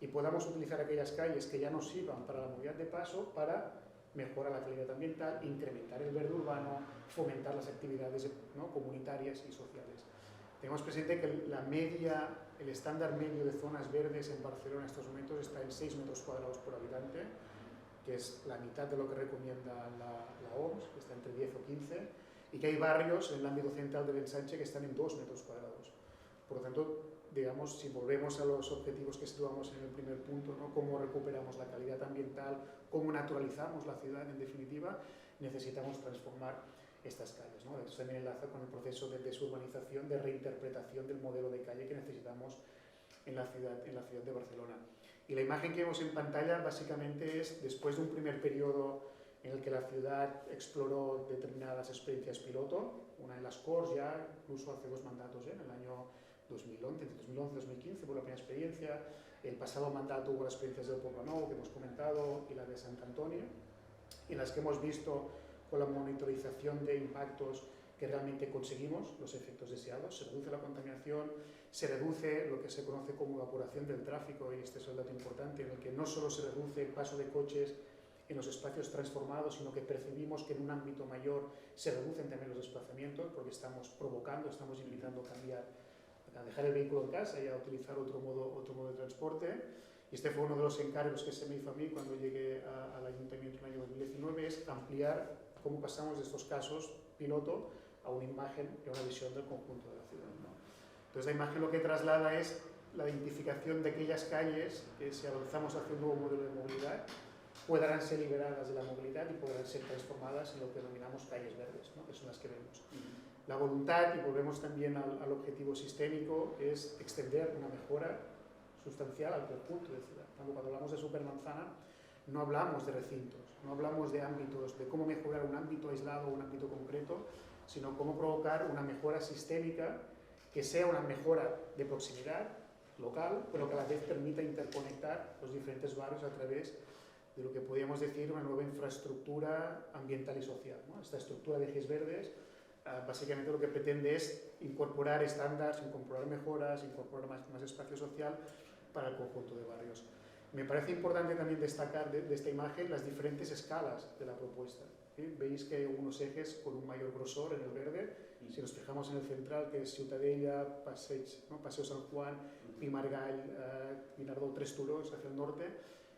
y podamos utilizar aquellas calles que ya nos sirvan para la movilidad de paso para mejorar la calidad ambiental, incrementar el verde urbano, fomentar las actividades, ¿no? comunitarias y sociales. Tenemos presente que el estándar medio de zonas verdes en Barcelona en estos momentos está en 6 metros cuadrados por habitante, que es la mitad de lo que recomienda la OMS, que está entre 10 o 15, y que hay barrios en el ámbito central del ensanche que están en 2 metros cuadrados. Por lo tanto, digamos, si volvemos a los objetivos que situamos en el primer punto, ¿no? Cómo recuperamos la calidad ambiental, cómo naturalizamos la ciudad, en definitiva, necesitamos transformar estas calles, ¿no? Esto también enlaza con el proceso de desurbanización, de reinterpretación del modelo de calle que necesitamos en la ciudad de Barcelona. Y la imagen que vemos en pantalla básicamente es después de un primer periodo en el que la ciudad exploró determinadas experiencias piloto, una en las Corts ya, incluso hace 2 mandatos, en el año 2011, entre 2011 y 2015 fue la primera experiencia, el pasado mandato hubo las experiencias del Poblenou que hemos comentado y la de Sant Antonio, en las que hemos visto con la monitorización de impactos que realmente conseguimos los efectos deseados, se reduce la contaminación, se reduce lo que se conoce como evaporación del tráfico, y este es el dato importante, en el que no solo se reduce el paso de coches en los espacios transformados, sino que percibimos que en un ámbito mayor se reducen también los desplazamientos, porque estamos provocando, estamos invitando a cambiar, a dejar el vehículo en casa y a utilizar otro modo de transporte. Y este fue uno de los encargos que se me hizo a mí cuando llegué al Ayuntamiento en el año 2019, es ampliar cómo pasamos de estos casos piloto a una imagen y a una visión del conjunto de la ciudad, ¿no? Entonces la imagen lo que traslada es la identificación de aquellas calles que, si avanzamos hacia un nuevo modelo de movilidad, podrán ser liberadas de la movilidad y podrán ser transformadas en lo que denominamos calles verdes, ¿no? Que son las que vemos. La voluntad, y volvemos también al objetivo sistémico, es extender una mejora sustancial al conjunto de ciudad. Cuando hablamos de supermanzana, no hablamos de recintos, no hablamos de ámbitos, de cómo mejorar un ámbito aislado o un ámbito concreto, sino cómo provocar una mejora sistémica que sea una mejora de proximidad local, pero que a la vez permita interconectar los diferentes barrios a través de lo que podríamos decir una nueva infraestructura ambiental y social, ¿no? Esta estructura de ejes verdes básicamente lo que pretende es incorporar estándares, incorporar mejoras, incorporar más espacio social para el conjunto de barrios. Me parece importante también destacar de esta imagen las diferentes escalas de la propuesta. Veis que hay algunos ejes con un mayor grosor en el verde. Si nos fijamos en el central, que es Ciutadella, Paseo San Juan, Pimargall, Guinardó, Tres Turons hacia el norte.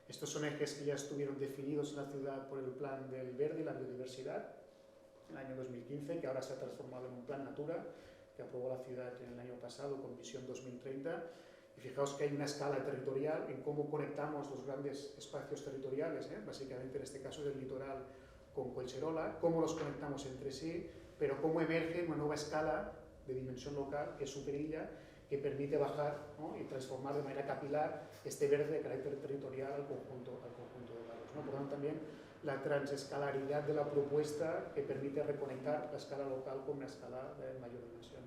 Estos son ejes que ya estuvieron definidos en la ciudad por el Plan del Verde y la Biodiversidad en el año 2015, que ahora se ha transformado en un Plan Natura que aprobó la ciudad en el año pasado con visión 2030. Y fijaos que hay una escala territorial en cómo conectamos los grandes espacios territoriales, básicamente en este caso del litoral con Collserola, cómo los conectamos entre sí, pero cómo emerge una nueva escala de dimensión local, que es Superilla, que permite bajar, ¿no? Y transformar de manera capilar este verde de carácter territorial al conjunto de barrios, ¿no? Por lo tanto, también la transescalaridad de la propuesta que permite reconectar la escala local con una escala de mayor dimensión.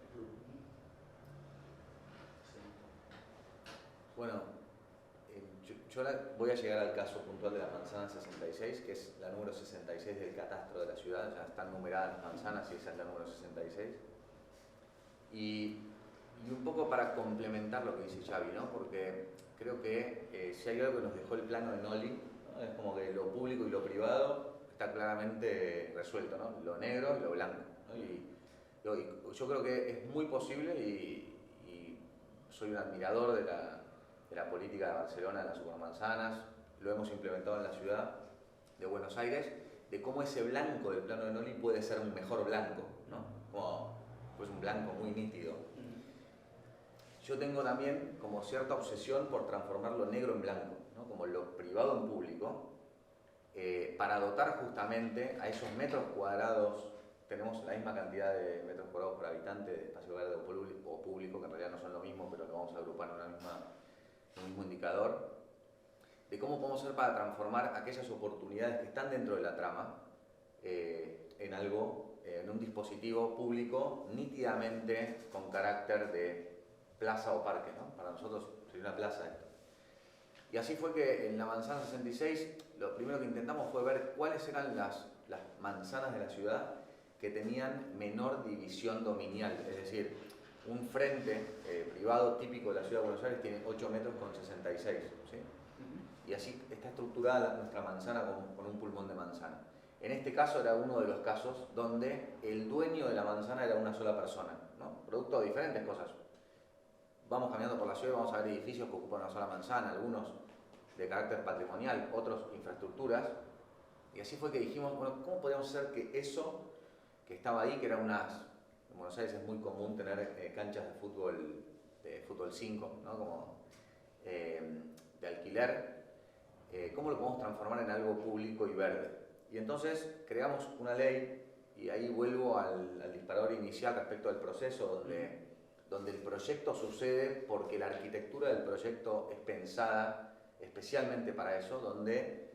Bueno, yo voy a llegar al caso puntual de la manzana 66, que es la número 66 del catastro de la ciudad. Ya están numeradas las manzanas y esa es la número 66. Y un poco para complementar lo que dice Xavi, ¿no? Porque creo que si hay algo que nos dejó el plano de Noli, ¿no? Es como que lo público y lo privado está claramente resuelto, ¿no? Lo negro y lo blanco, ¿no? Y yo creo que es muy posible, y soy un admirador de la política de Barcelona, de las supermanzanas, lo hemos implementado en la ciudad de Buenos Aires, de cómo ese blanco del plano de Noli puede ser un mejor blanco, ¿no? Como pues un blanco muy nítido. Yo tengo también como cierta obsesión por transformar lo negro en blanco, ¿no? Como lo privado en público, para dotar justamente a esos metros cuadrados. Tenemos la misma cantidad de metros cuadrados por habitante de espacio verde o público, que en realidad no son lo mismo, pero lo vamos a agrupar en un mismo indicador, de cómo podemos hacer para transformar aquellas oportunidades que están dentro de la trama en algo, en un dispositivo público nítidamente con carácter de plaza o parque, ¿no? Para nosotros sería una plaza esto. Y así fue que en la manzana 66 lo primero que intentamos fue ver cuáles eran las manzanas de la ciudad que tenían menor división dominial, es decir, un frente privado típico de la ciudad de Buenos Aires tiene 8 metros con 66, ¿sí? Y así está estructurada nuestra manzana con un pulmón de manzana. En este caso era uno de los casos donde el dueño de la manzana era una sola persona, ¿no? Producto de diferentes cosas. Vamos caminando por la ciudad y vamos a ver edificios que ocupan una sola manzana, algunos de carácter patrimonial, otros infraestructuras. Y así fue que dijimos, bueno, ¿cómo podríamos hacer que eso que estaba ahí, que era en Buenos Aires es muy común tener canchas de fútbol 5, ¿no? Como de alquiler, ¿cómo lo podemos transformar en algo público y verde? Y entonces creamos una ley, y ahí vuelvo al disparador inicial respecto al proceso, donde el proyecto sucede porque la arquitectura del proyecto es pensada especialmente para eso, donde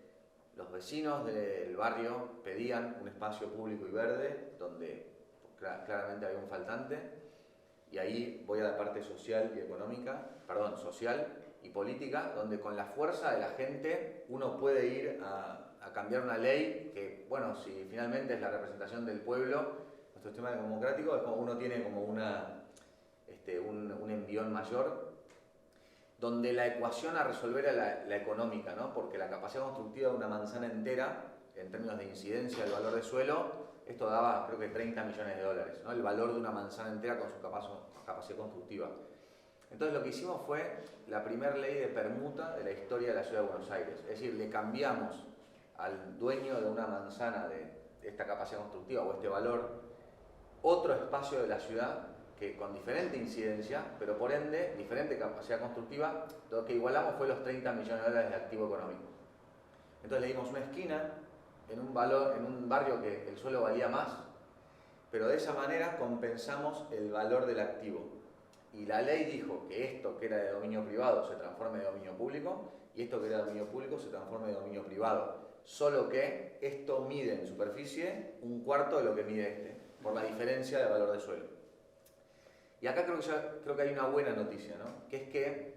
los vecinos del barrio pedían un espacio público y verde, donde claramente había un faltante, y ahí voy a la parte social y política, donde con la fuerza de la gente uno puede ir a cambiar una ley que, bueno, si finalmente es la representación del pueblo, nuestro sistema democrático es como uno tiene como un envión mayor. donde la ecuación a resolver era la económica, ¿no? Porque la capacidad constructiva de una manzana entera, en términos de incidencia del valor de suelo, esto daba creo que 30 millones de dólares, ¿no? El valor de una manzana entera con su capacidad constructiva. Entonces lo que hicimos fue la primera ley de permuta de la historia de la ciudad de Buenos Aires. Es decir, le cambiamos al dueño de una manzana de esta capacidad constructiva o este valor otro espacio de la ciudad que con diferente incidencia, pero por ende diferente capacidad constructiva. Lo que igualamos fue los 30 millones de dólares de activo económico. Entonces le dimos una esquina en un barrio que el suelo valía más, pero de esa manera compensamos el valor del activo. Y la ley dijo que esto que era de dominio privado se transforme de dominio público y esto que era de dominio público se transforme de dominio privado. Solo que esto mide en superficie un cuarto de lo que mide este, por la diferencia de valor de suelo. Y acá creo que hay una buena noticia, ¿no? Que es que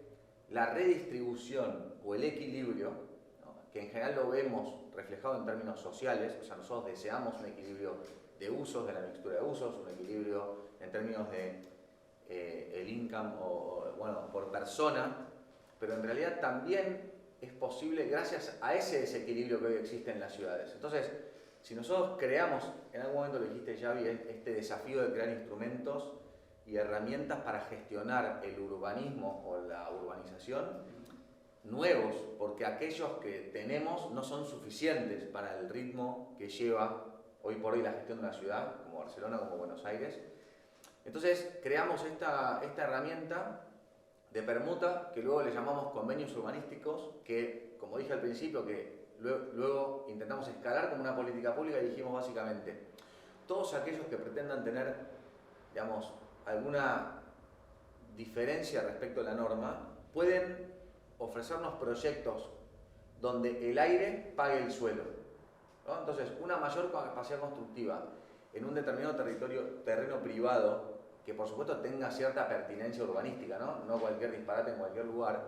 la redistribución o el equilibrio, ¿no? Que en general lo vemos reflejado en términos sociales, o sea, nosotros deseamos un equilibrio de usos, de la mixtura de usos, un equilibrio en términos de el income bueno, por persona, pero en realidad también es posible gracias a ese desequilibrio que hoy existe en las ciudades. Entonces, si nosotros creamos, en algún momento lo dijiste Xavi, este desafío de crear instrumentos y herramientas para gestionar el urbanismo o la urbanización nuevos, porque aquellos que tenemos no son suficientes para el ritmo que lleva hoy por hoy la gestión de una ciudad, como Barcelona, como Buenos Aires. Entonces creamos esta herramienta de permuta que luego le llamamos convenios urbanísticos, que como dije al principio, que luego intentamos escalar como una política pública y dijimos básicamente, todos aquellos que pretendan tener, digamos, alguna diferencia respecto a la norma, pueden ofrecernos proyectos donde el aire pague el suelo, ¿no? Entonces, una mayor capacidad constructiva en un determinado terreno privado, que por supuesto tenga cierta pertinencia urbanística, ¿no? No cualquier disparate en cualquier lugar,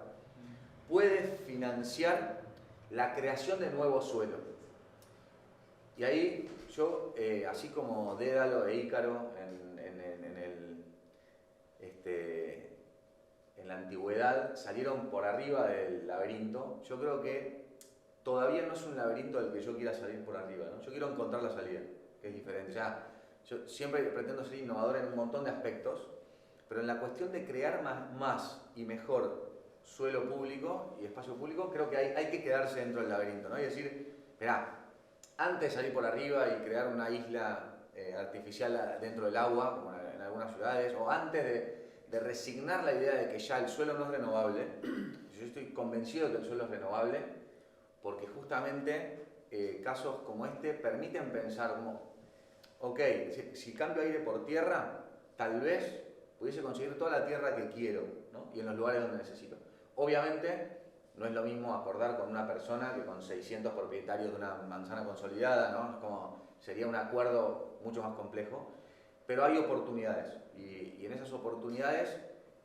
puede financiar la creación de nuevo suelo. Y ahí yo, así como Dédalo e Ícaro en la antigüedad salieron por arriba del laberinto, yo creo que todavía no es un laberinto del que yo quiera salir por arriba, ¿no? Yo quiero encontrar la salida, que es diferente. Ya, yo siempre pretendo ser innovador en un montón de aspectos, pero en la cuestión de crear más y mejor suelo público y espacio público, creo que hay que quedarse dentro del laberinto, ¿no? Y decir, esperá, antes de salir por arriba y crear una isla artificial dentro del agua, como en algunas ciudades, o antes de resignar la idea de que ya el suelo no es renovable, yo estoy convencido de que el suelo es renovable, porque justamente casos como este permiten pensar como, ok, si cambio aire por tierra, tal vez pudiese conseguir toda la tierra que quiero, ¿no? Y en los lugares donde necesito. Obviamente, no es lo mismo acordar con una persona que con 600 propietarios de una manzana consolidada, ¿no? Es como, sería un acuerdo mucho más complejo, pero hay oportunidades, y en esas oportunidades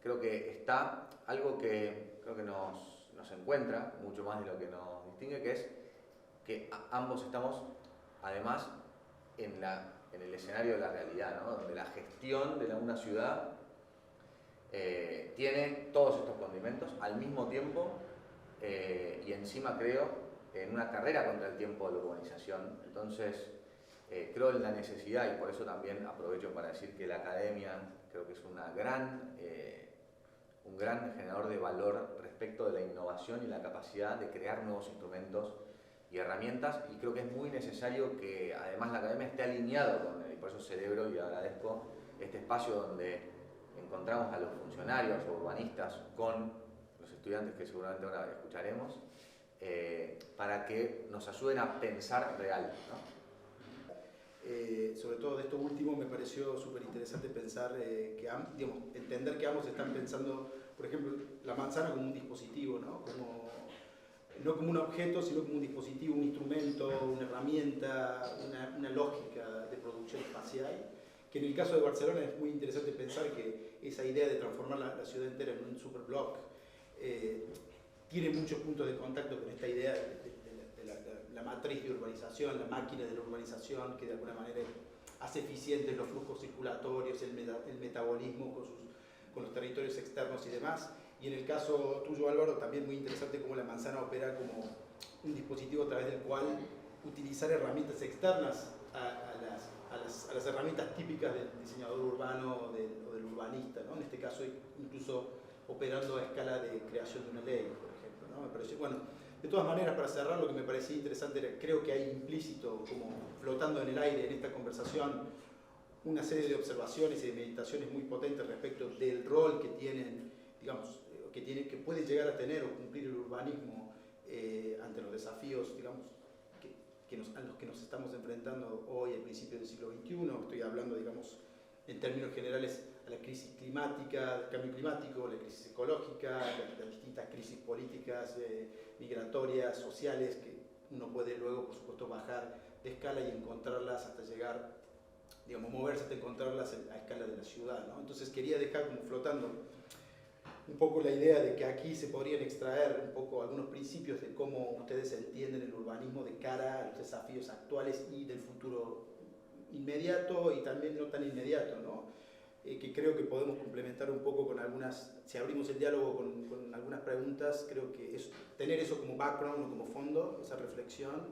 creo que está algo que creo que nos encuentra, mucho más de lo que nos distingue, que es que ambos estamos, además, en el escenario de la realidad, ¿no? Donde la gestión de una ciudad tiene todos estos condimentos al mismo tiempo, y encima creo en una carrera contra el tiempo de la urbanización. Entonces creo en la necesidad, y por eso también aprovecho para decir que la academia creo que es un gran generador de valor respecto de la innovación y la capacidad de crear nuevos instrumentos y herramientas, y creo que es muy necesario que además la academia esté alineado con él, y por eso celebro y agradezco este espacio donde encontramos a los funcionarios o urbanistas con los estudiantes que seguramente ahora escucharemos, para que nos ayuden a pensar real, ¿no? Sobre todo de esto último me pareció súper interesante pensar, entender que ambos están pensando, por ejemplo, la manzana como un dispositivo, ¿no? No como un objeto, sino como un dispositivo, un instrumento, una herramienta, una lógica de producción espacial, que en el caso de Barcelona es muy interesante pensar que esa idea de transformar la ciudad entera en un superblock tiene muchos puntos de contacto con esta idea de la matriz de urbanización, la máquina de la urbanización, que de alguna manera hace eficientes los flujos circulatorios, el metabolismo con los territorios externos y demás. Y en el caso tuyo, Álvaro, también muy interesante cómo la manzana opera como un dispositivo a través del cual utilizar herramientas externas a las herramientas típicas del diseñador urbano o del urbanista, ¿no? En este caso incluso operando a escala de creación de una ley, por ejemplo, ¿no? Me pareció, bueno, de todas maneras, para cerrar, lo que me parecía interesante era, creo que hay implícito, como flotando en el aire en esta conversación, una serie de observaciones y de meditaciones muy potentes respecto del rol que tienen, digamos, que puede llegar a tener o cumplir el urbanismo ante los desafíos, digamos, a los que nos estamos enfrentando hoy, al principio del siglo XXI. Estoy hablando, digamos, en términos generales, a la crisis climática, el cambio climático, la crisis ecológica, las distintas crisis políticas, migratorias, sociales, que uno puede luego, por supuesto, bajar de escala y encontrarlas hasta llegar, digamos, moverse hasta encontrarlas a escala de la ciudad, ¿no? Entonces quería dejar como flotando un poco la idea de que aquí se podrían extraer un poco algunos principios de cómo ustedes entienden el urbanismo de cara a los desafíos actuales y del futuro inmediato y también no tan inmediato, ¿no? Que creo que podemos complementar un poco con algunas, si abrimos el diálogo con algunas preguntas, creo que tener eso como background o como fondo, esa reflexión,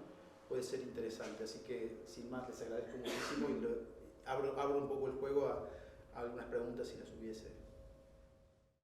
puede ser interesante. Así que, sin más, les agradezco muchísimo y abro un poco el juego a algunas preguntas si las hubiese.